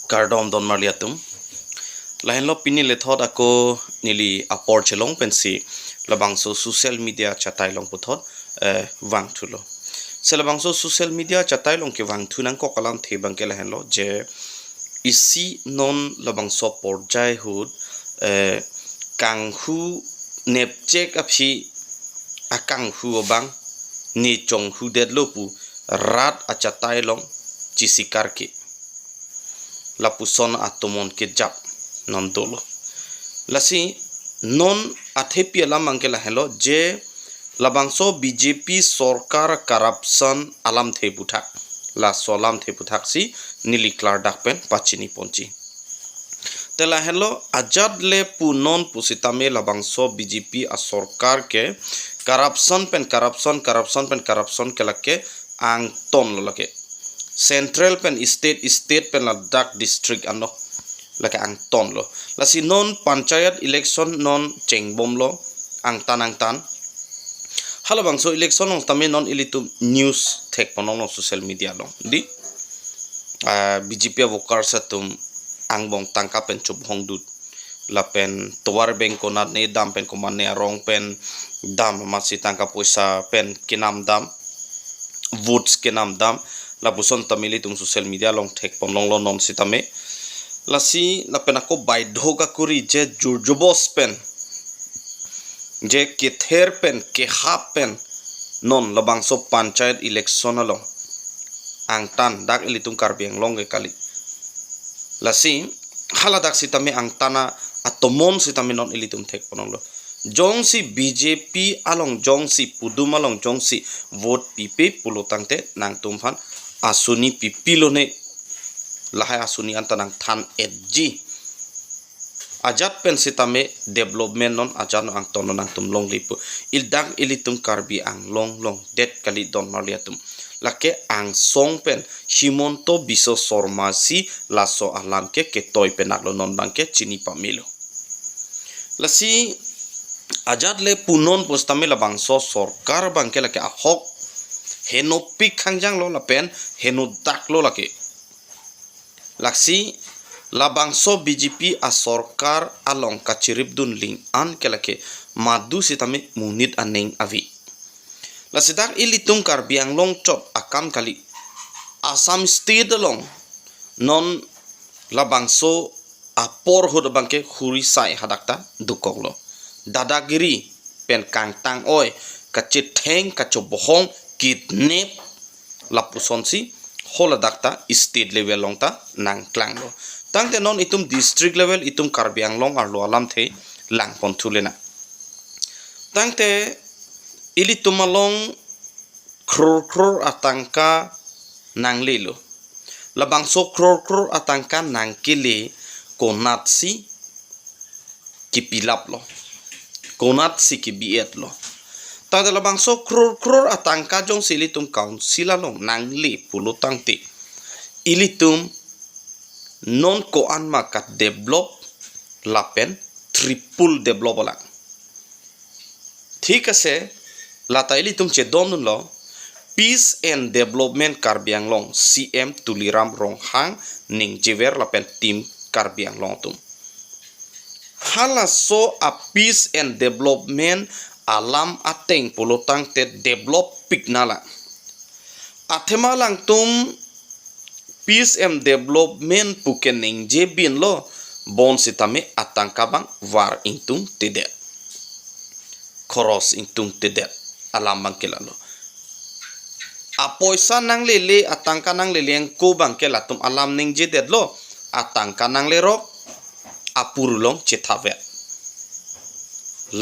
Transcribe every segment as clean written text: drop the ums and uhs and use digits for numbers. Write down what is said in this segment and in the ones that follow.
Kardom don marliatum. Lahen lo pini lethot ako nili apor chelong pensi labangso social media chatai long puthot wang thulo. Selabangso social media chatai long ke wang thunang ko kalam the bang ke lahen lo je isi non labangso porjai hud kanghu nepchek aphi akang hu obang ni chong hu det lopu rat achatai long chisikar ke lapuson atomon ke jap non dolo lasi non athepi alam angkela hello je labangso BJP sorkar corruption alam the buthak la solam the buthak si niliklar dakpen pachini ponchi tela hello ajad le punon pusitame labangso BJP a sorkar ke corruption pen kelake ang ton lake central pen state pen Ladakh district ano lake ang ton lo lasi non panchayat election non chengbom lo ang tan halabang so election ong tame non ilitum news tek ponong social media long di BJP vokar satum ang bong tangka pen chup hongdut lapen towar bank konat ne dam pen koman ne rong pen dam masi tangka puisa pen kinam dam votes kinam dam la buson tamili tum social media long tek ponong lo non sitame lasi lapen ako baidhoga kuri je jurjobos pen je kether pen ke hap pen non labangso panchayat election along ang tan dak ilitum karbiang long ke kali lasi haladak sitame ang tana atomon sitame non ilitum tek ponong lo jong si BJP along jong si pudum along jong si vote pipe pulotangte nang tumhan asuni pipilone lahai asuni antanang than edji ajat pen sitame development non ajan ang tono nang tumlong lipu ildang ilitum karbi ang long det kali don marliatum lake ang song pen himonto biso sormasi laso alam ke toy penaklo non bangke chini pamilo lasi ajat le punon postame labangso sorkar bangke lake ahok henopik khangjang lo lapen henodak lo lake laksi labangso BJP a sorkar along kachiribdun ling an kelake madu sitame munit aneng avi lasidak ilitung karbiang long chop akam kali Assam state along non labangso apor hod bangke hurisai hadakta dukoglo dadagiri pen kangtang oi kachitheng kachobohong kidnap lapusonsi holadakta state level longta nang klanglo tangte non itum district level itum karbiang long arlo alam the lang pontulena tangte ilitum along kror atangka nang lelo labangso kror atangka nang kile konatsi kipilap lo konatsi kibiet lo tangte labangso kror atangka jong silitum council along nang le pulutangte ilitum non ko anma kat develop lapen triple develop la ठीक আছে lataili tum che donun lo peace and development karbiang long CM tuliram ronghang ning jiver lapen tim karbiang long tum hala so a peace and development alam ateng polotang te develop piknala athema lang tum peace and development pukening jebin lo bon sitame atangkabang war intung tede khoros intung tede alam bangkelalo apoisa nang lele atangka nang leleng ko bangkela tum alam ning jedet lo atangka nang lerok apurulong chethave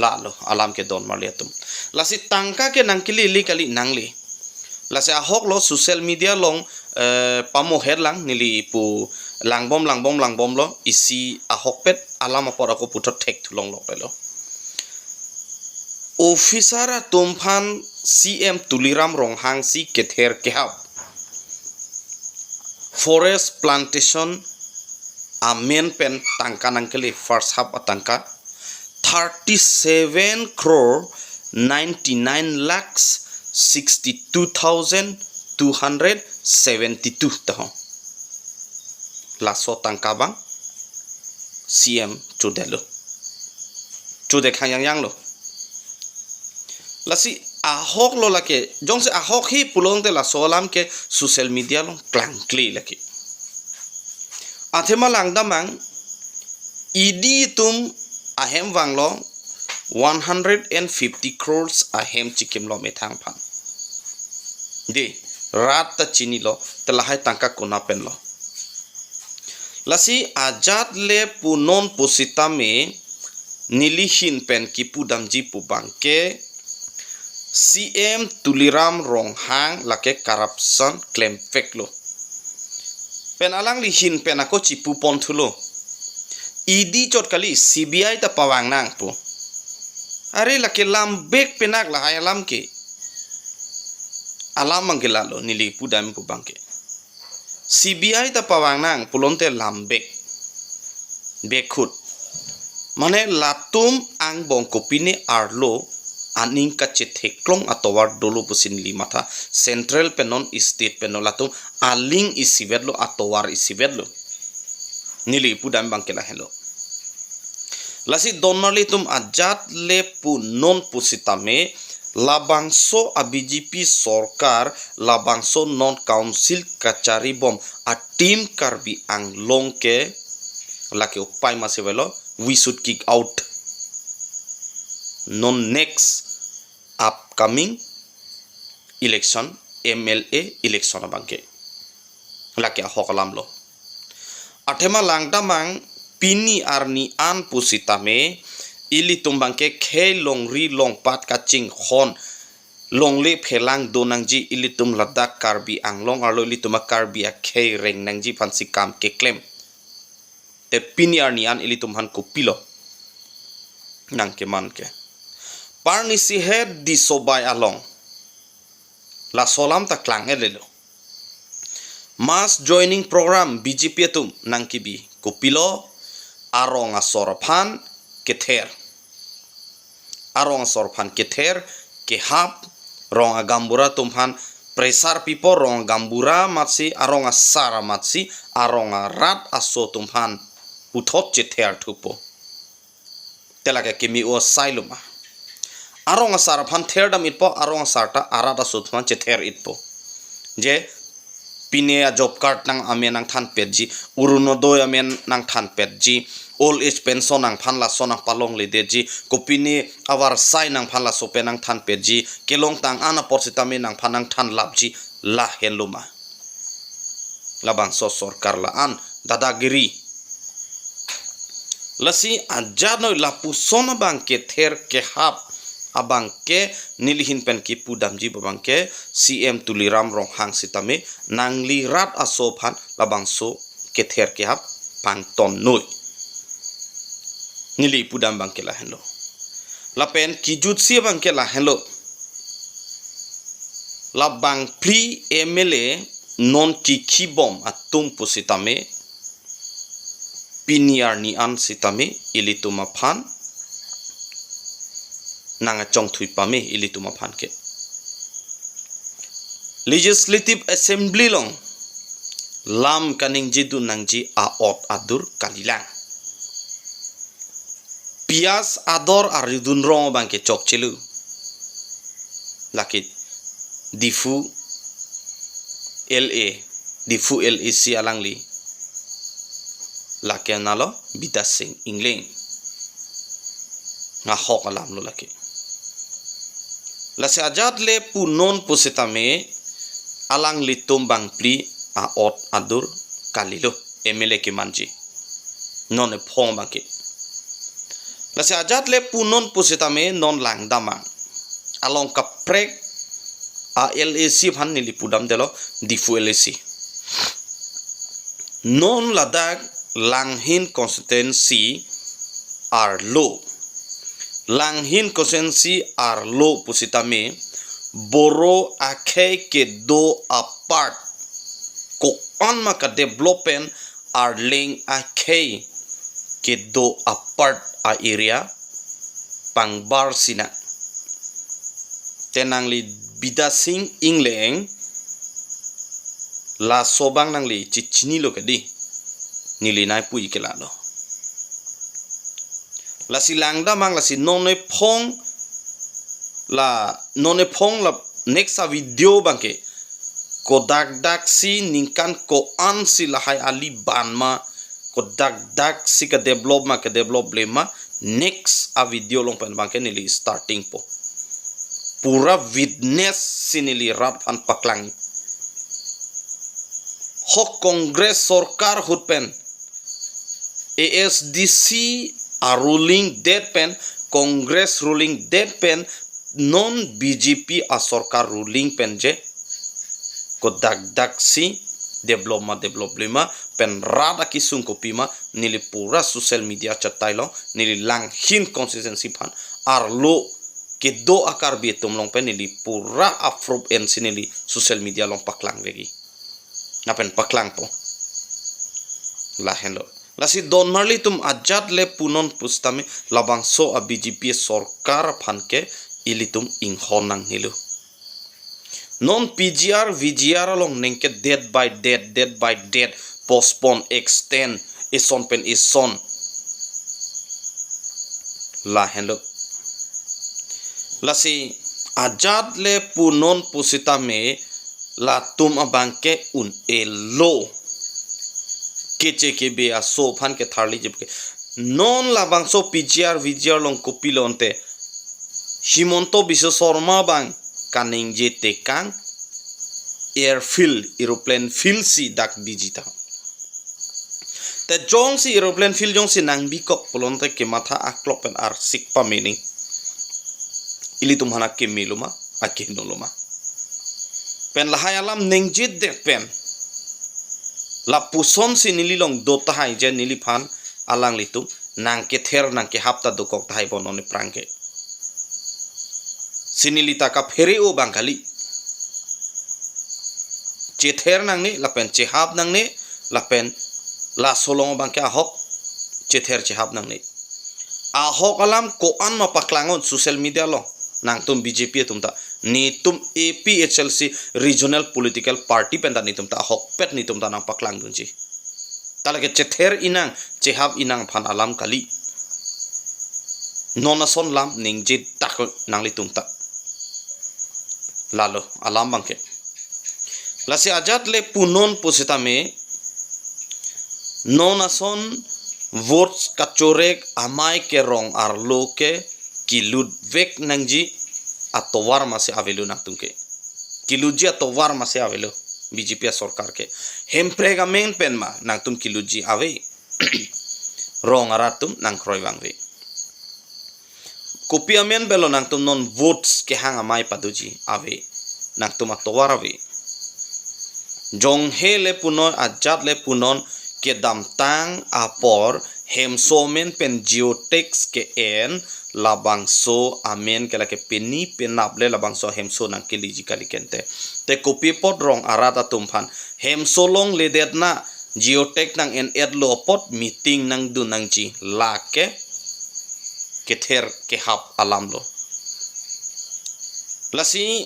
lalo alam ke don marliatum lasi tangka ke nang kili kali nangli lasi ahok lo social media long pamo herlang nili pu langbom lo isi ahok pet alam apor ako putot tek tulong lo pelo officer tumpan CM tuliram ronghang si kether kehab forest plantation amen pen tangka nangkeli first half atangka 37 crore 99 lakhs 62,272 taho la so tangkabang CM chudelo chude khang yang lo lasi ahok lo lake jong se ahok hi pulong te la solam ke social media lo klang kli lake athema langdamang idi tum ahem wanglo 150 crores ahem chikim lo methang phan de rat ta chini lo telahai tangka kona pen lo lasi ajat le punon pusita me nilihin pen ki pudamji pubangke CM Tuliram Ronghang lake corruption claim fake lo pen alang lihin pen ako chipu pon thulo idi chot kali CBI ta pawang nang pu are lake lam bek penak la hayalam ke alam manggila lo nili pudam pubangke CBI ta pawang nang pulonte lam bek khut mane latum ang bong kopine arlo aning ka chetheklong atowar dolo pusin limata central penon state penolatum aling isivedlo atowar isivedlo nili pudam bangkela hello lasi donnali tum ajat le pu non pusitame labangso BJP sorkar labangso non council kachari bom a team karbi ang longke lake upai masivelo we should kick out non next upcoming election MLA election bangke lake hokalam lo athema langdamang pini arni an pusitame ili tumbangke khe longri longpat kaching khon longle phelang donangji ili tum ladak karbi anglong arlo ili tuma karbi a khe reng nangji phansi kam ke claim te pini arni an ili tumhan kopilo nangke manke parnisi head di sobai along la solam ta klang elelo mass joining program BJP tum nangkibi kopilo arong asorphan kether arong asorphan kether ke hap rong agambura tumhan pressure pipo rong gambura matsi arong asara matsi arong rat aso tumhan uthot chether thupo telaka kimi o sailuma arong asara phan ther dam itpo arong asarta arata sutman chether itpo je pine a job card nang amen nang than petji urunodoy amen nang than petji old age pension nang phan la sonang palong le deji kopini awar sai nang phan la sope nang than petji kelong tang ana porsitami nang phanang than labji la heluma labang so sarkar la an dadagiri lasi ajano la pusona bangke ther ke hap abangke nilihin pen ki pudamji babangke CM Tuliram Ronghang sitame nangli rat asophan labangso ke ther ke hap pangton noi nili pudam bangke la hello lapen kijut si bangke la hello labang pri MLA non kikibom atum pusitame piniar ni an sitame ilituma phan nanga chong thui pame ilituma phan ke legislative assembly long lam kaning jidu nangji a ot adur kalilang pias ador aridun rong bangke chok chelu lakit difu difu LAC alangli lake nalo bidas sing ingling nga hok alam lo lake lase ajat le pu non pusitame alang li tumbang pli a ot adur kalilo MLA ke manji non e phong bangke lase ajat le pu non pusitame non langdama along ka prek a LAC phan nili pudam delo difu LAC non ladak langhin constituency are low langhin constituency are low pusitame boro akhe ke do apart ko on maka development are ling akhe ke do apart a area pangbar sina tenangli bidasing ingleng la sobang nangli chichini lo kadi nilinai pui ke lalo la si langda mang la si nonoi phong la next a video bangke ko dak si ningkan ko an si lahai ali banma ko dak si ka develop lema next a video long pen bangke nili starting po pura witness sinili rat an paklang hok congress sorkar hutpen ASDC a ruling dead pen congress ruling dead pen non BJP a sorkar ruling pen je ko dak si develop lima pen rada kisung kopima nili pura social media chatai lo nili lang hin consistency pan arlo ke do akar bietum long pen nili pura approve en sinili social media long paklang vegi na pen paklang po la hello la si don marli tum ajat le punon pustame labang so a BJP sorkar phanke ilitum inghonang nilu non PGR VGR long nengke dead by dead postpone extend ison pen ison la hello la si ajat le punon pusita me la tum abangke un elo kece ke be aso phan ke tharli jibke non labang so PGR VGR long kopilonte Himonto Biswa Sarma bang kaning je tekang airfield aeroplane field si dak digita te jong si aeroplane field jong si nang bikok polonte ke matha aklok pen ar sikpa meaning ili tumhana ke miluma ake noloma pen lahai alam nengjit de pen la puson si nililong dota hai je niliphan alang litum nang ke ther nang ke hapta dokok thai bonone prangke sinilita ka fere o bangkali cether nang ni lapen cehap nang ni lapen la solong bangke ahok cether cehap nang ni ahok alam ko an ma paklangon social media lo nang tum BJP tumta ni tum APHLC regional political party penta ni tumta ahok pet ni tumta nang paklang dunji talake cether inang cehap inang phan alam kali nonason lam ningje tak nang li tumta lalo alam bangke lasi ajat le punon pusita me nonason votes kachorek amai ke rong arlo ke kilud vek nangji atowar mase avelu naktunke kiluji atowar mase avelu BJP sarkar ke hemprega men penma nangtum kiluji ave rong aratum nang kroi wangve kopi amen belo nangtum non votes ke hang amai paduji ave nangtum atowar ave jong hele punon ajat le punon ke damtang apor hemsomen pen geotex ke en labangso amen ke lake peni penable labangso hemso nang keliji kalikente te kopi pot rong arata tumphan hemsolong ledet na geotex nang en edlo pot meeting nang du nang ji lake kether ke hap alam lo lasi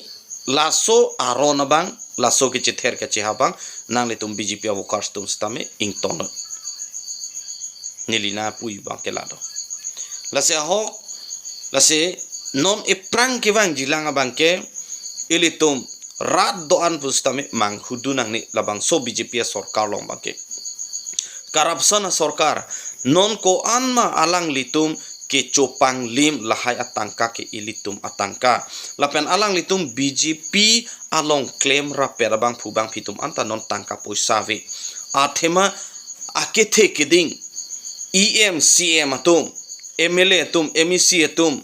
laso arona bang laso ke cether ke cehabang nang le tum BJP avokars tum stame ington nilina pui bang kelado lase ho lase non eprang ke bang jilang abang ke ilitum rat doan pustame mang hudu nang ni labang so BJP sarkar long bang ke corruption sarkar non ko anma alang litum ke copang lim lahai atangka ke ilitum atangka lapen alang litum BJP along claim rapera bang phubang phitum anta non tangka poisave athema akethe keding CM atum MLA atum MEC atum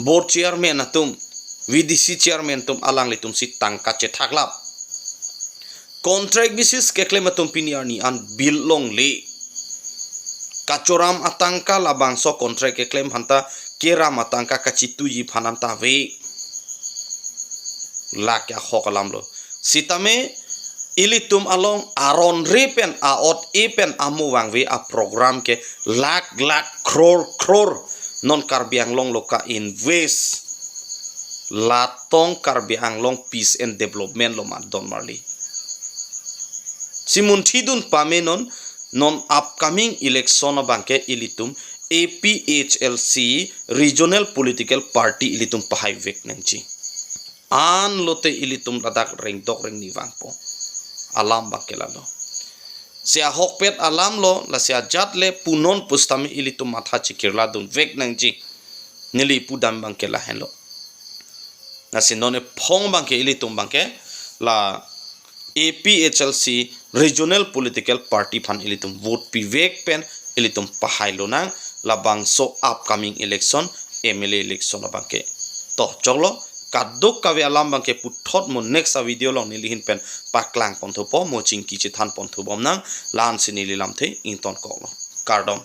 board chairman atum VDC chairman atum alang litum si tangka che thaklap contract basis ke claim atum piniarni an bill long le kacoram atangka labang so kontrak ke claim hanta keram atangka kachituji phananta ve lakya hokalam lo sitame ilitum along aron repen aot epen amu wangve a program ke lak crore non karbiang long loka invest latong karbiang long peace and development lo ma don marli simun thidun pamenon non upcoming election bangke ilitum APHLC regional political party ilitum pahai vek nangchi an lote ilitum ladak ring dok ring ni wangpo alam bangke lalo sia hokpet alam lo la sia jatle punon pustami ilitum matha chikirla dun vek nangchi nili pudam bangke la henlo na sinone phong bangke ilitum bangke la APHLC regional political party fan ilitum vote pivek pen ilitum pahai lonang labang so upcoming election MLA election bangke to choglo kaduk kawe alam bangke puthot mo next video long nilihin pen paklang pontho po mo chingki che than pontho bom nang lan sinili lam the ington koklo kardom